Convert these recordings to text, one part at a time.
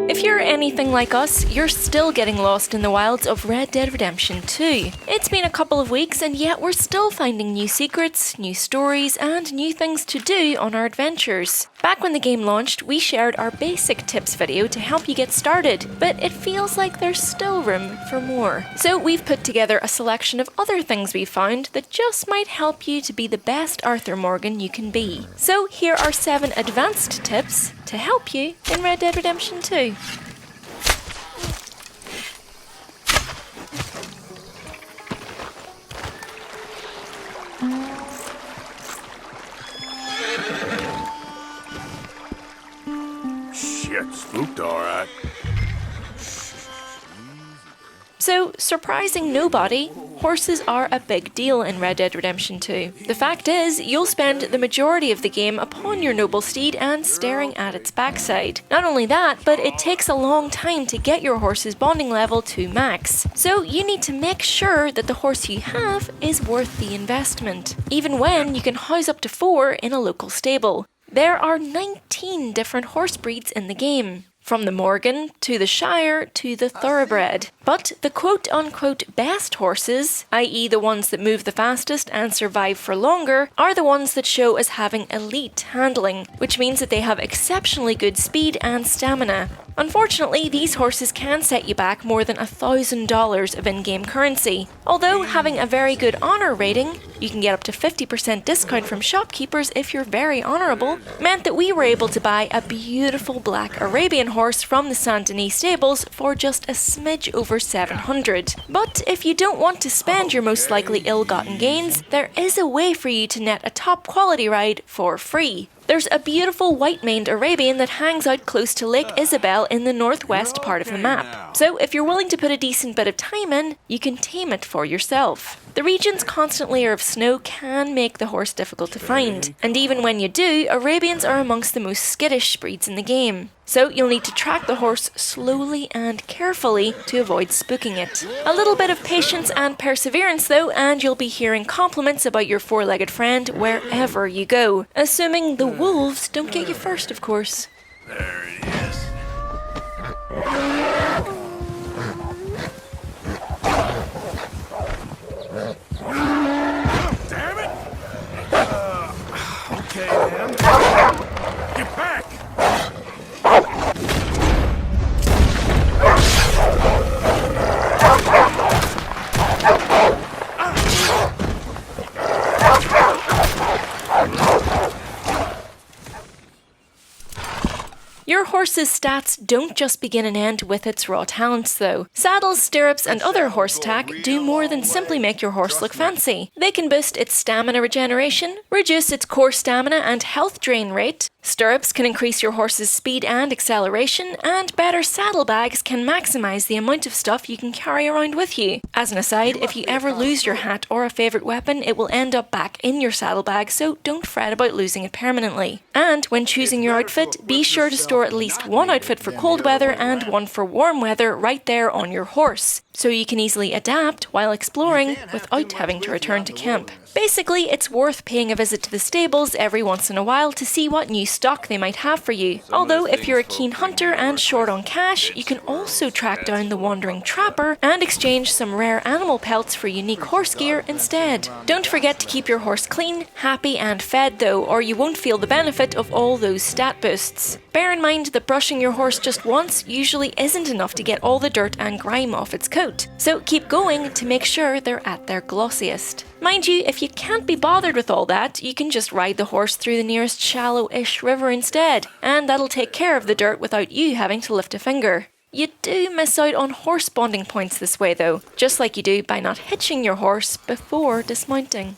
If you're anything like us, you're still getting lost in the wilds of Red Dead Redemption 2. It's been a couple of weeks and yet we're still finding new secrets, new stories, and new things to do on our adventures. Back when the game launched, we shared our basic tips video to help you get started, but it feels like there's still room for more. So we've put together a selection of other things we found that just might help you to be the best Arthur Morgan you can be. So here are 7 advanced tips to help you in Red Dead Redemption 2. Shit, spooked alright. So, surprising nobody, horses are a big deal in Red Dead Redemption 2. The fact is, you'll spend the majority of the game upon your noble steed and staring at its backside. Not only that, but it takes a long time to get your horse's bonding level to max. So you need to make sure that the horse you have is worth the investment, even when you can house up to 4 in a local stable. There are 19 different horse breeds in the game, from the Morgan, to the Shire, to the Thoroughbred. But the quote-unquote best horses, i.e. the ones that move the fastest and survive for longer, are the ones that show as having elite handling, which means that they have exceptionally good speed and stamina. Unfortunately, these horses can set you back more than $1,000 of in-game currency. Although having a very good honour rating, you can get up to 50% discount from shopkeepers if you're very honourable, meant that we were able to buy a beautiful black Arabian horse from the Saint Denis stables for just a smidge over $700. But if you don't want to spend your most likely ill-gotten gains, there is a way for you to net a top quality ride for free. There's a beautiful white-maned Arabian that hangs out close to Lake Isabel in the northwest part of the map. So if you're willing to put a decent bit of time in, you can tame it for yourself. The region's constant layer of snow can make the horse difficult to find, and even when you do, Arabians are amongst the most skittish breeds in the game. So you'll need to track the horse slowly and carefully to avoid spooking it. A little bit of patience and perseverance though, and you'll be hearing compliments about your 4-legged friend wherever you go. Assuming the wolves don't get you first, of course. There it is. Damn it! Okay then. Get back! Your horse's stats don't just begin and end with its raw talents though. Saddles, stirrups and other horse tack do more than simply make your horse look fancy. They can boost its stamina regeneration, reduce its core stamina and health drain rate. Stirrups can increase your horse's speed and acceleration, and better saddlebags can maximise the amount of stuff you can carry around with you. As an aside, if you ever lose your hat or a favourite weapon, it will end up back in your saddlebag, so don't fret about losing it permanently. And when choosing your outfit, be sure to store at least one outfit for cold weather and one for warm weather right there on your horse, so you can easily adapt while exploring without having to return to camp. Basically, it's worth paying a visit to the stables every once in a while to see what new stock they might have for you. Although if you're a keen hunter and short on cash, you can also track down the wandering trapper and exchange some rare animal pelts for unique horse gear instead. Don't forget to keep your horse clean, happy and fed though, or you won't feel the benefit of all those stat boosts. Bear in mind that brushing your horse just once usually isn't enough to get all the dirt and grime off its coat, so keep going to make sure they're at their glossiest. Mind you, if you can't be bothered with all that, you can just ride the horse through the nearest shallow-ish river instead, and that'll take care of the dirt without you having to lift a finger. You do miss out on horse bonding points this way though, just like you do by not hitching your horse before dismounting.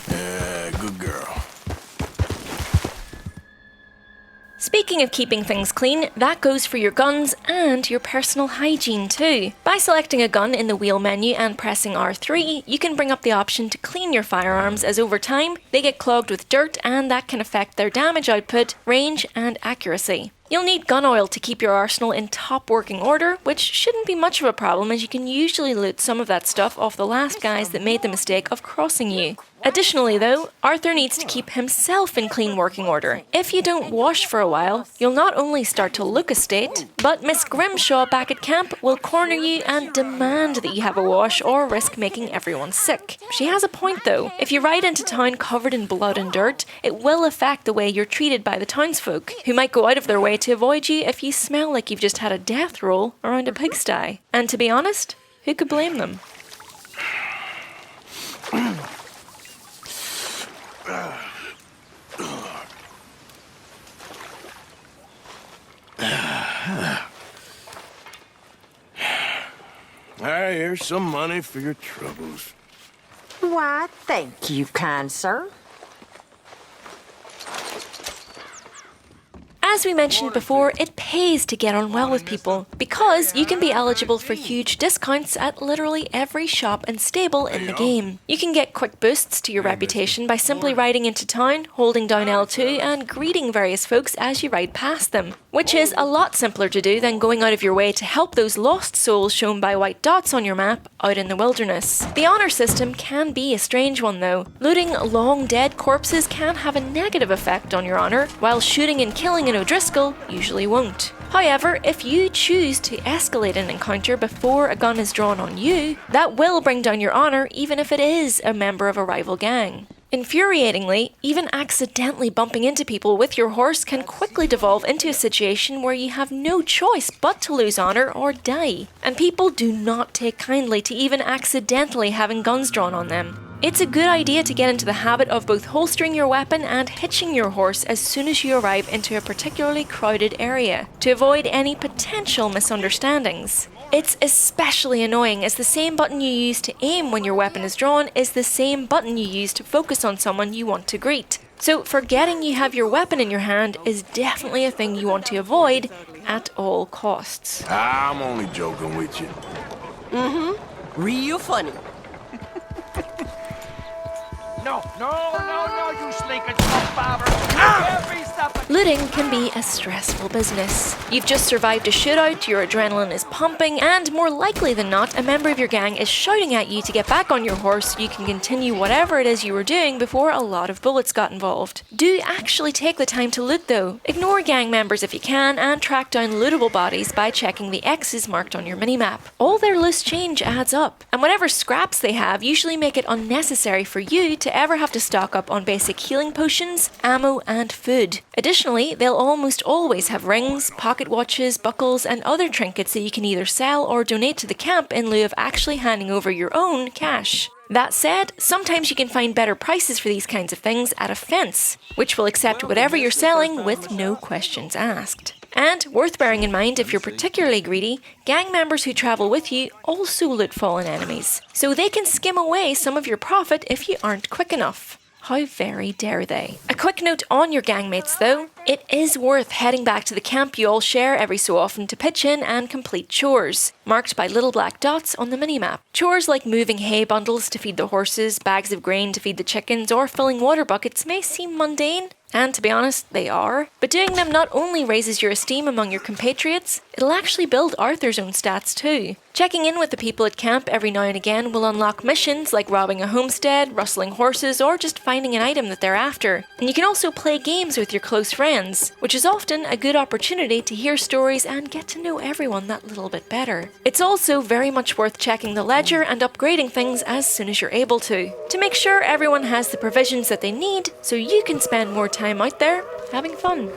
Good girl. Speaking of keeping things clean, that goes for your guns and your personal hygiene too. By selecting a gun in the wheel menu and pressing R3, you can bring up the option to clean your firearms, as over time, they get clogged with dirt and that can affect their damage output, range and accuracy. You'll need gun oil to keep your arsenal in top working order, which shouldn't be much of a problem as you can usually loot some of that stuff off the last guys that made the mistake of crossing you. Additionally though, Arthur needs to keep himself in clean working order. If you don't wash for a while, you'll not only start to look a state, but Miss Grimshaw back at camp will corner you and demand that you have a wash or risk making everyone sick. She has a point though. If you ride into town covered in blood and dirt, it will affect the way you're treated by the townsfolk, who might go out of their way to avoid you if you smell like you've just had a death roll around a pigsty. And to be honest, who could blame them? Here's some money for your troubles. Why, thank you, kind sir. As we mentioned before, it pays to get on well with people, because you can be eligible for huge discounts at literally every shop and stable in the game. You can get quick boosts to your reputation by simply riding into town, holding down L2 and greeting various folks as you ride past them, which is a lot simpler to do than going out of your way to help those lost souls shown by white dots on your map out in the wilderness. The honour system can be a strange one though. Looting long dead corpses can have a negative effect on your honour, while shooting and killing an O'Driscoll usually won't. However, if you choose to escalate an encounter before a gun is drawn on you, that will bring down your honour even if it is a member of a rival gang. Infuriatingly, even accidentally bumping into people with your horse can quickly devolve into a situation where you have no choice but to lose honour or die. And people do not take kindly to even accidentally having guns drawn on them. It's a good idea to get into the habit of both holstering your weapon and hitching your horse as soon as you arrive into a particularly crowded area, to avoid any potential misunderstandings. It's especially annoying as the same button you use to aim when your weapon is drawn is the same button you use to focus on someone you want to greet. So forgetting you have your weapon in your hand is definitely a thing you want to avoid at all costs. I'm only joking with you. Real funny. No, you slinking skunk bobber. Looting can be a stressful business. You've just survived a shootout, your adrenaline is pumping, and more likely than not, a member of your gang is shouting at you to get back on your horse so you can continue whatever it is you were doing before a lot of bullets got involved. Do actually take the time to loot though. Ignore gang members if you can, and track down lootable bodies by checking the X's marked on your minimap. All their loose change adds up, and whatever scraps they have usually make it unnecessary for you to ever have to stock up on basic healing potions, ammo, and food. Additionally, they'll almost always have rings, pocket watches, buckles, and other trinkets that you can either sell or donate to the camp in lieu of actually handing over your own cash. That said, sometimes you can find better prices for these kinds of things at a fence, which will accept whatever you're selling with no questions asked. And worth bearing in mind if you're particularly greedy, gang members who travel with you also loot fallen enemies, so they can skim away some of your profit if you aren't quick enough. How very dare they? A quick note on your gangmates though. It is worth heading back to the camp you all share every so often to pitch in and complete chores, marked by little black dots on the minimap. Chores like moving hay bundles to feed the horses, bags of grain to feed the chickens, or filling water buckets may seem mundane, and to be honest, they are. But doing them not only raises your esteem among your compatriots, it'll actually build Arthur's own stats too. Checking in with the people at camp every now and again will unlock missions like robbing a homestead, rustling horses, or just finding an item that they're after. And you can also play games with your close friends, which is often a good opportunity to hear stories and get to know everyone that little bit better. It's also very much worth checking the ledger and upgrading things as soon as you're able to make sure everyone has the provisions that they need so you can spend more time out there having fun.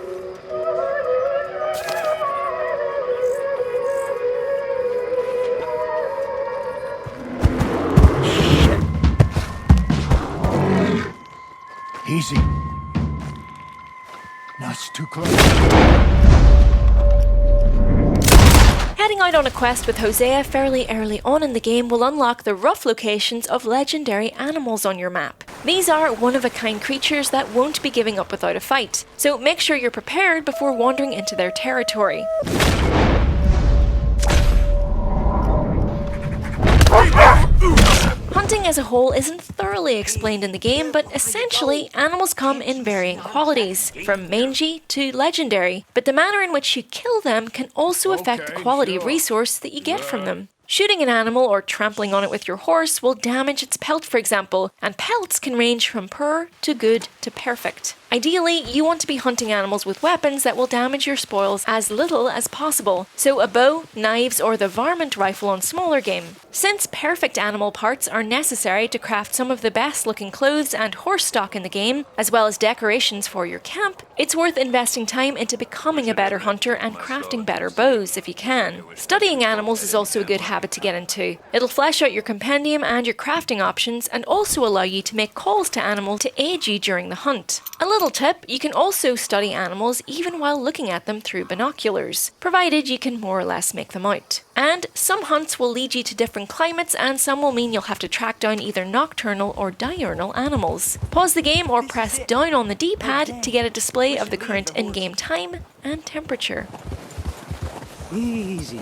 Easy. That's too close. Heading out on a quest with Hosea fairly early on in the game will unlock the rough locations of legendary animals on your map. These are one-of-a-kind creatures that won't be giving up without a fight, so make sure you're prepared before wandering into their territory. Hunting as a whole isn't thoroughly explained in the game, but essentially, animals come in varying qualities, from mangy to legendary, but the manner in which you kill them can also affect the quality of resource that you get from them. Shooting an animal or trampling on it with your horse will damage its pelt, for example, and pelts can range from poor to good to perfect. Ideally, you want to be hunting animals with weapons that will damage your spoils as little as possible, so a bow, knives, or the varmint rifle on smaller game. Since perfect animal parts are necessary to craft some of the best looking clothes and horse stock in the game, as well as decorations for your camp, it's worth investing time into becoming a better hunter and crafting better bows if you can. Studying animals is also a good habit to get into. It'll flesh out your compendium and your crafting options and also allow you to make calls to animals to aid you during the hunt. A little tip, you can also study animals even while looking at them through binoculars, provided you can more or less make them out. And some hunts will lead you to different climates and some will mean you'll have to track down either nocturnal or diurnal animals. Pause the game or press down on the D-pad to get a display of the current in-game time and temperature. Easy.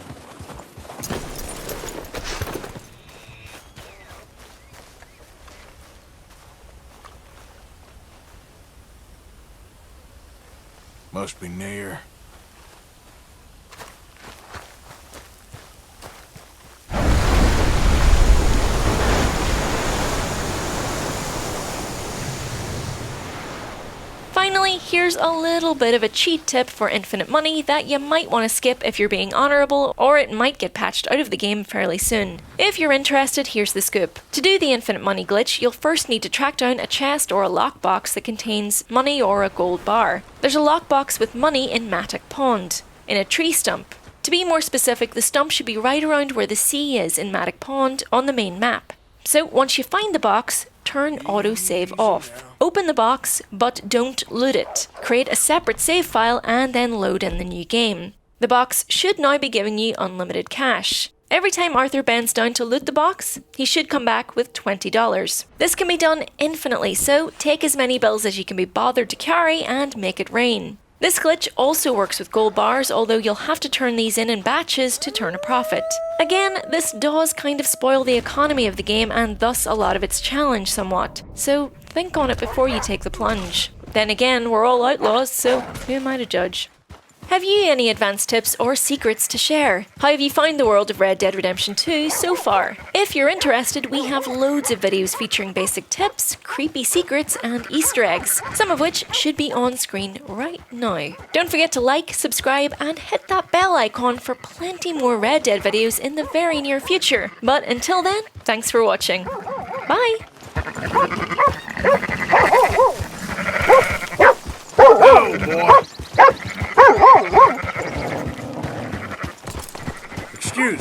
Must be near. Finally, here's a little bit of a cheat tip for infinite money that you might want to skip if you're being honourable, or it might get patched out of the game fairly soon. If you're interested, here's the scoop. To do the infinite money glitch, you'll first need to track down a chest or a lockbox that contains money or a gold bar. There's a lockbox with money in Matic Pond, in a tree stump. To be more specific, the stump should be right around where the sea is in Matic Pond on the main map. So once you find the box, turn autosave off. Open the box, but don't loot it. Create a separate save file and then load in the new game. The box should now be giving you unlimited cash. Every time Arthur bends down to loot the box, he should come back with $20. This can be done infinitely, so take as many bills as you can be bothered to carry and make it rain. This glitch also works with gold bars, although you'll have to turn these in batches to turn a profit. Again, this does kind of spoil the economy of the game and thus a lot of its challenge somewhat, so think on it before you take the plunge. Then again, we're all outlaws, so who am I to judge? Have you any advanced tips or secrets to share? How have you found the world of Red Dead Redemption 2 so far? If you're interested, we have loads of videos featuring basic tips, creepy secrets, and Easter eggs, some of which should be on screen right now. Don't forget to like, subscribe, and hit that bell icon for plenty more Red Dead videos in the very near future. But until then, thanks for watching. Bye! Hello, boy. Excuse me.